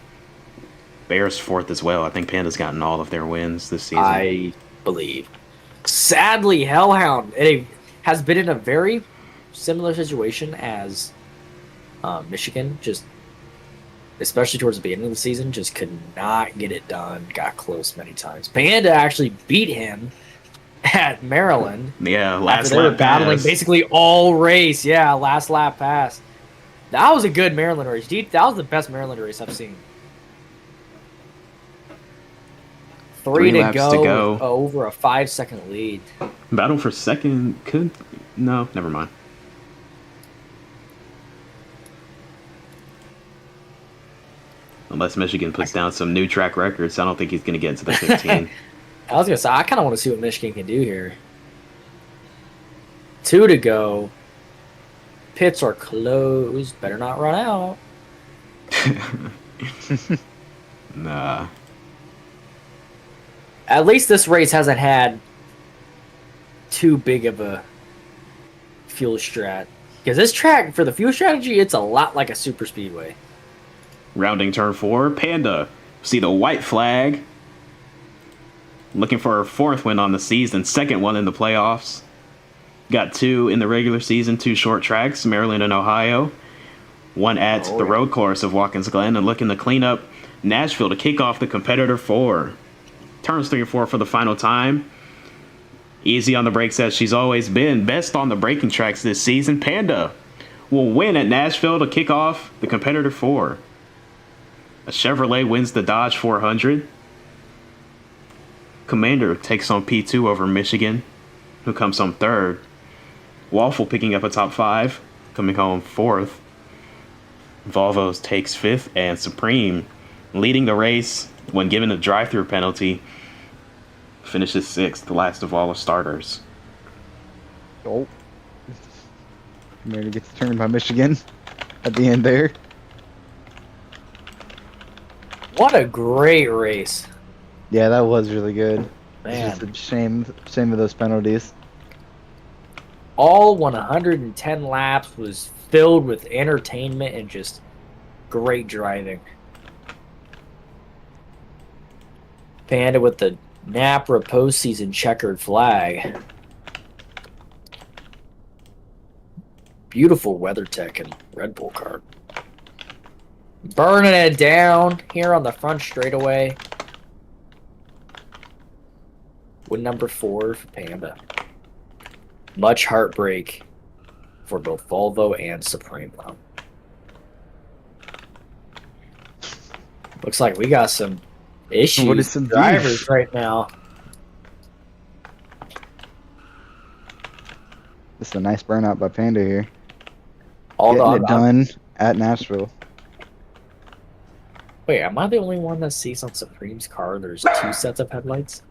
Bear's 4th as well. I think Panda's gotten all of their wins this season. I believe. Sadly, Hellhound has been in a very similar situation as Michigan. Just especially towards the beginning of the season, just could not get it done. Got close many times. Panda actually beat him at Maryland. Yeah, After last they were lap battling pass. basically all race. Yeah, last lap pass. That was a good Maryland race. That was the best Maryland race I've seen. Three to laps to go. with over a 5-second lead. Battle for second could... No, never mind. Unless Michigan puts down some new track records, I don't think he's going to get into the 15. I was gonna say I kind of want to see what Michigan can do here. 2 to go. Pits are closed. Better not run out. Nah. At least this race hasn't had too big of a fuel strat. Because this track, for the fuel strategy, it's a lot like a super speedway. Rounding turn 4, Panda. See the white flag. Looking for her 4th win on the season, 2nd one in the playoffs. Got 2 in the regular season, 2 short tracks, Maryland and Ohio. 1 at the road course of Watkins Glen, and looking to clean up Nashville to kick off the competitor 4. Turns 3 and 4 for the final time. Easy on the brakes as she's always been. Best on the braking tracks this season. Panda will win at Nashville to kick off the competitor 4. A Chevrolet wins the Dodge 400. Commander takes on P2 over Michigan, who comes home 3rd. Waffle picking up a top 5, coming home 4th. Volvos takes 5th, and Supreme leading the race when given a drive-through penalty finishes 6th, the last of all the starters. Oh. Commander gets turned by Michigan at the end there. What a great race. Yeah, that was really good. Man. It's just a shame of those penalties. All 110 laps was filled with entertainment and just great driving. Panda with the NAPRA postseason checkered flag. Beautiful WeatherTech and Red Bull card. Burning it down here on the front straightaway. Win number 4 for Panda. Much heartbreak for both Volvo and Supreme. Looks like we got some issues What is some drivers beef? right now. This is a nice burnout by Panda here. All Getting it done at Nashville. Wait, am I the only one that sees on Supreme's car there's 2 sets of headlights?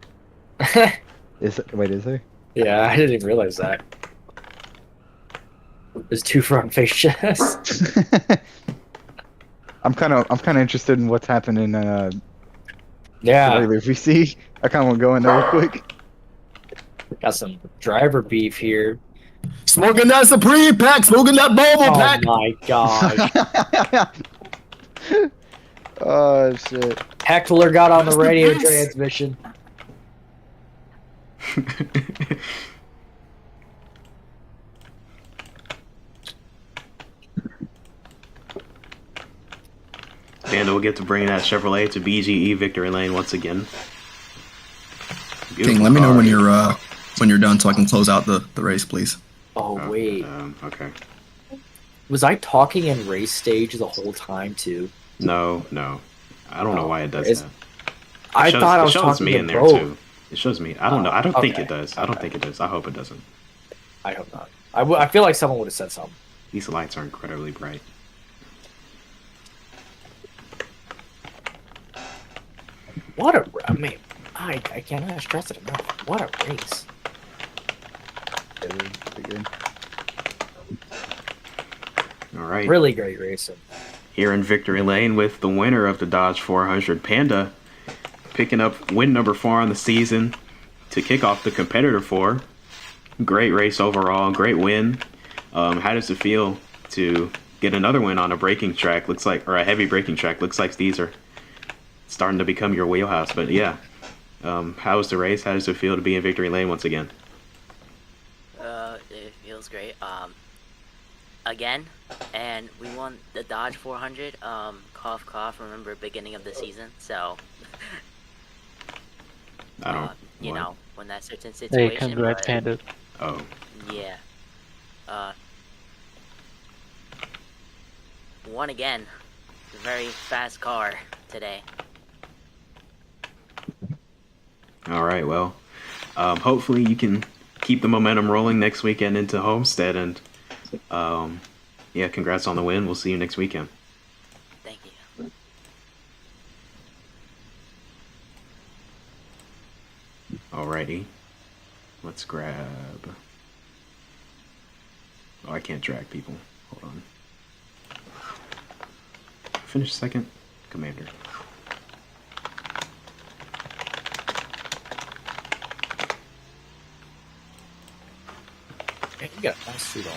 Wait, is there? Yeah, I didn't even realize that. There's 2 front face shafts. I'm kind of interested in what's happened in Yeah, regular VC. I kind of want to go in there real quick. got some driver beef here. Smoking that Supreme pack, smoking that Volvo Oh pack. my gosh. Oh shit! Heckler got on the radio transmission. Panda will get to bring that Chevrolet to BGE victory lane once again. King, let me know when you're done so I can close out the race, please. Oh wait, Okay. was I talking in race stage the whole time too? No. I don't know why it does that. I thought I was it shows talking me to in there both. too. It shows me. I don't know. I don't think okay. it does. I don't think it does. I hope it doesn't. I hope not. I feel like someone would have said something. These lights are incredibly bright. I mean, I cannot stress it enough. What a race. All right. Really great racing. Here in victory lane with the winner of the Dodge 400, Panda, picking up win number 4 on the season to kick off the competitor 4. Great race overall, great win. How does it feel to get another win on a braking track? Looks like, or a heavy braking track. Looks like these are starting to become your wheelhouse. But yeah, how was the race? How does it feel to be in victory lane once again? It feels great. again, and we won the Dodge 400. Cough, cough. Remember beginning of the season, so I don't. you what? know, when that certain Hey, situation. congrats, But Panda. Oh, yeah, uh, won again. Very fast car today. all right. Well, hopefully you can keep the momentum rolling next weekend into Homestead, and yeah, congrats on the win. We'll see you next weekend. Thank you. Alrighty, let's grab. Oh, I can't drag people. Hold on. Finish second, Commander. Man, you got a nice suit on.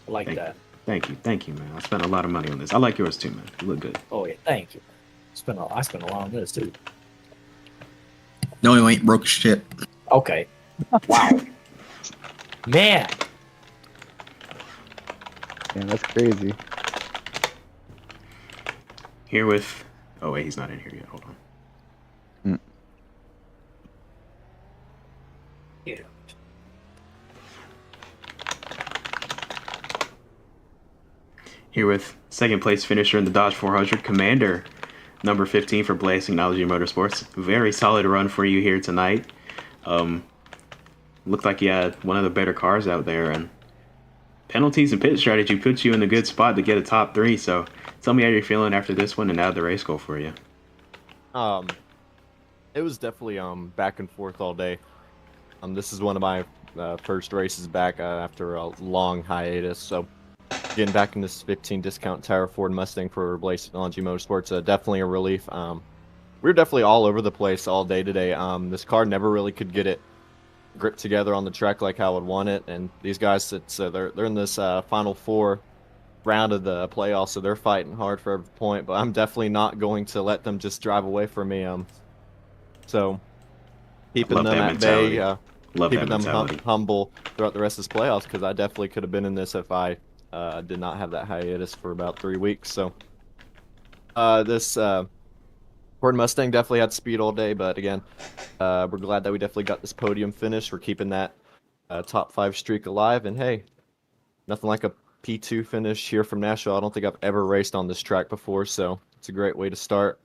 I like that. Thank you, man. I spent a lot of money on this. I like yours too, man. You look good. Oh yeah, thank you. I spent a lot on this too. No, you ain't broke shit. Okay. Wow. Man. Yeah, that's crazy. Here with. Oh wait, he's not in here yet. Hold on. Yeah. Here with second place finisher in the Dodge 400, Commander, number 15 for Blaze Technology Motorsports. Very solid run for you here tonight. Looked like you had one of the better cars out there, and penalties and pit strategy put you in a good spot to get a top 3. So tell me how you're feeling after this one and how the race go for you. It was definitely back and forth all day. This is one of my first races back after a long hiatus, so getting back in this 15 discount tire Ford Mustang for Blaze Technology Motorsports, definitely a relief. We were definitely all over the place all day today. This car never really could get it gripped together on the track like how I would want it, and these guys, they're in this final 4 round of the playoffs, so they're fighting hard for every point. But I'm definitely not going to let them just drive away from me. So keeping Love them that at bay, mentality. Love keeping that them mentality. humble throughout the rest of this playoffs, because I definitely could have been in this if I did not have that hiatus for about 3 weeks. So this Ford Mustang definitely had speed all day, but again, we're glad that we definitely got this podium finish. We're keeping that top 5 streak alive, and hey, nothing like a P2 finish here from Nashville. I don't think I've ever raced on this track before, so it's a great way to start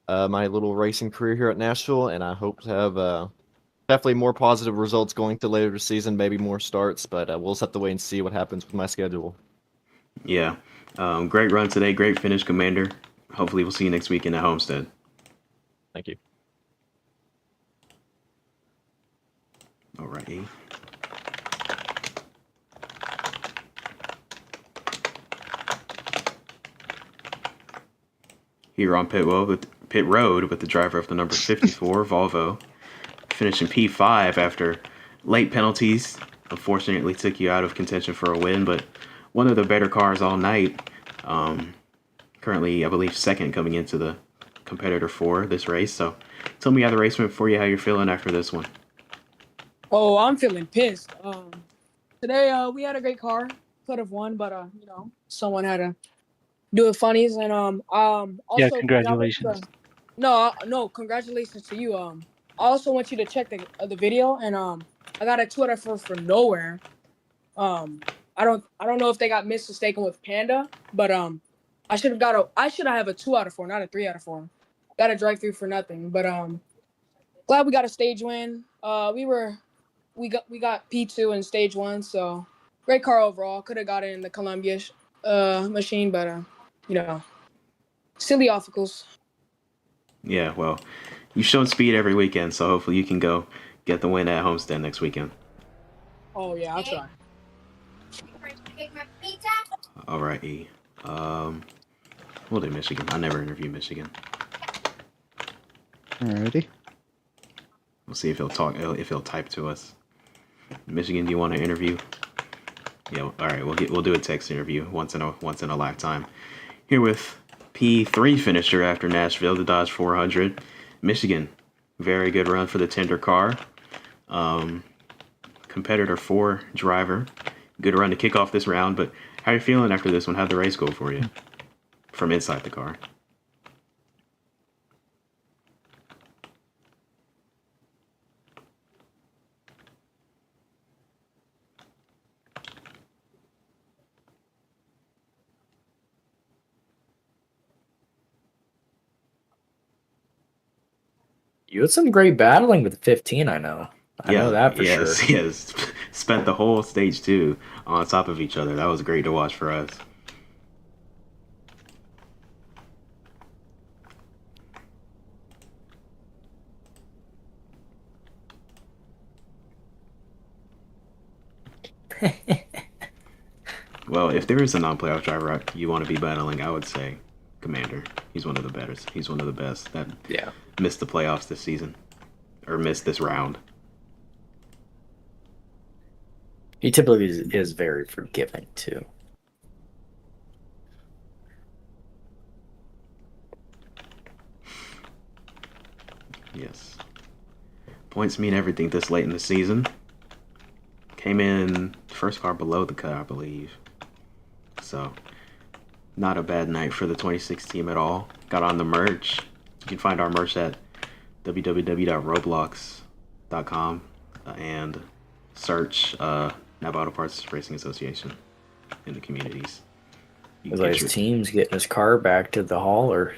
my little racing career here at Nashville, and I hope to have definitely more positive results going to later this season, maybe more starts, but we'll just have to wait and see what happens with my schedule. Yeah. Great run today. Great finish, Commander. Hopefully we'll see you next weekend at Homestead. Thank you. Alrighty. Here on pit road with the driver of the number 54 Volvo, finishing P5 after late penalties. Unfortunately, took you out of contention for a win, but one of the better cars all night. Currently, I believe, second coming into the competitor for this race. So tell me how the race went for you, how you're feeling after this one. Oh, I'm feeling pissed. Today we had a great car. Could have won, but someone had to do it funnies, and also Yeah, congratulations. No, congratulations to you. I also want you to check the video, and I got a 2 out of 4 from nowhere. I don't know if they got mistaken with Panda, but I should have a 2 out of 4, not a 3 out of 4. Got a drive through for nothing, but glad we got a stage win. We got P2 in stage 1, so great car overall. Could have got it in the Columbia machine, but silly obstacles. Yeah, well, you've shown speed every weekend, so hopefully you can go get the win at Homestead next weekend. Oh yeah, I'll try. Alrighty. We'll do Michigan. I never interview Michigan. Alrighty. We'll see if he'll talk. If he'll type to us. Michigan, do you want to interview? Yeah. All right. We'll do a text interview once in a lifetime. Here with P3 finisher after Nashville, the Dodge 400, Michigan. Very good run for the tender car. Competitor 4 driver. good run to kick off this round. But how are you feeling after this one? How'd the race go for you from inside the car? You had some great battling with 15, I know. I know that for sure. Yes. Spent the whole stage 2 on top of each other. That was great to watch for us. Well, if there is a non-playoff driver you want to be battling, I would say Commander. He's one of the better. He's one of the best that missed the playoffs this season, or missed this round. He typically is very forgiving too. Yes. Points mean everything this late in the season. Came in first car below the cut, I believe. So, not a bad night for the 26 team at all. Got on the merch. You can find our merch at www.roblox.com and search Napa Auto Parts Racing Association in the communities. It's like his team's getting his car back to the hauler.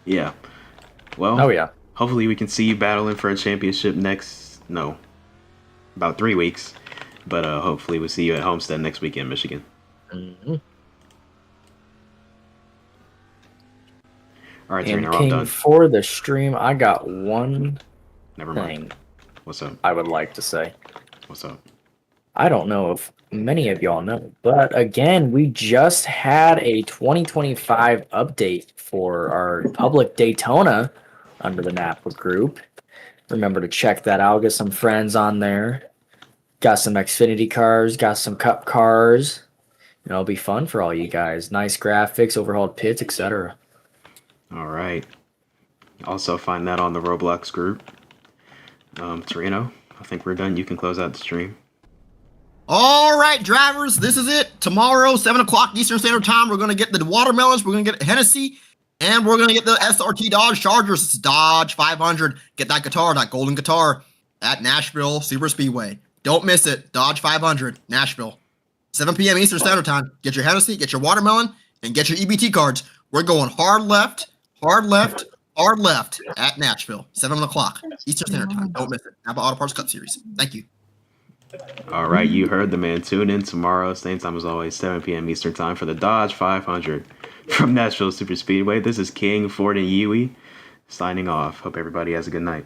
Yeah. Well, hopefully we can see you battling for a championship about 3 weeks. But hopefully we'll see you at Homestead next weekend, Michigan. Mm-hmm. All right, and Serena, King, I'm done. For the stream, I got one Never mind. What's up? I would like to say. What's up? I don't know if many of y'all know, but again, we just had a 2025 update for our public Daytona under the Napa group. Remember to check that out. Get some friends on there. Got some Xfinity cars, got some Cup cars. It'll be fun for all you guys. Nice graphics, overhauled pits, etc. All right. Also find that on the Roblox group. Torino, I think we're done. You can close out the stream. All right, drivers, this is it. Tomorrow, 7 o'clock Eastern Standard Time, we're going to get the watermelons, we're going to get Hennessy, and we're going to get the SRT Dodge Chargers. It's Dodge 500. Get that guitar, that golden guitar, at Nashville Superspeedway. Don't miss it. Dodge 500, Nashville. 7 p.m. Eastern Standard Time. Get your Hennessy, get your watermelon, and get your EBT cards. We're going hard left at Nashville. 7 o'clock Eastern Standard Time. Don't miss it. Napa Auto Parts Cup Series. Thank you. All right, you heard the man. Tune in tomorrow, same time as always, 7 p.m. Eastern Time for the Dodge 500 from Nashville Superspeedway. This is King, Ford, and Yui signing off. Hope everybody has a good night.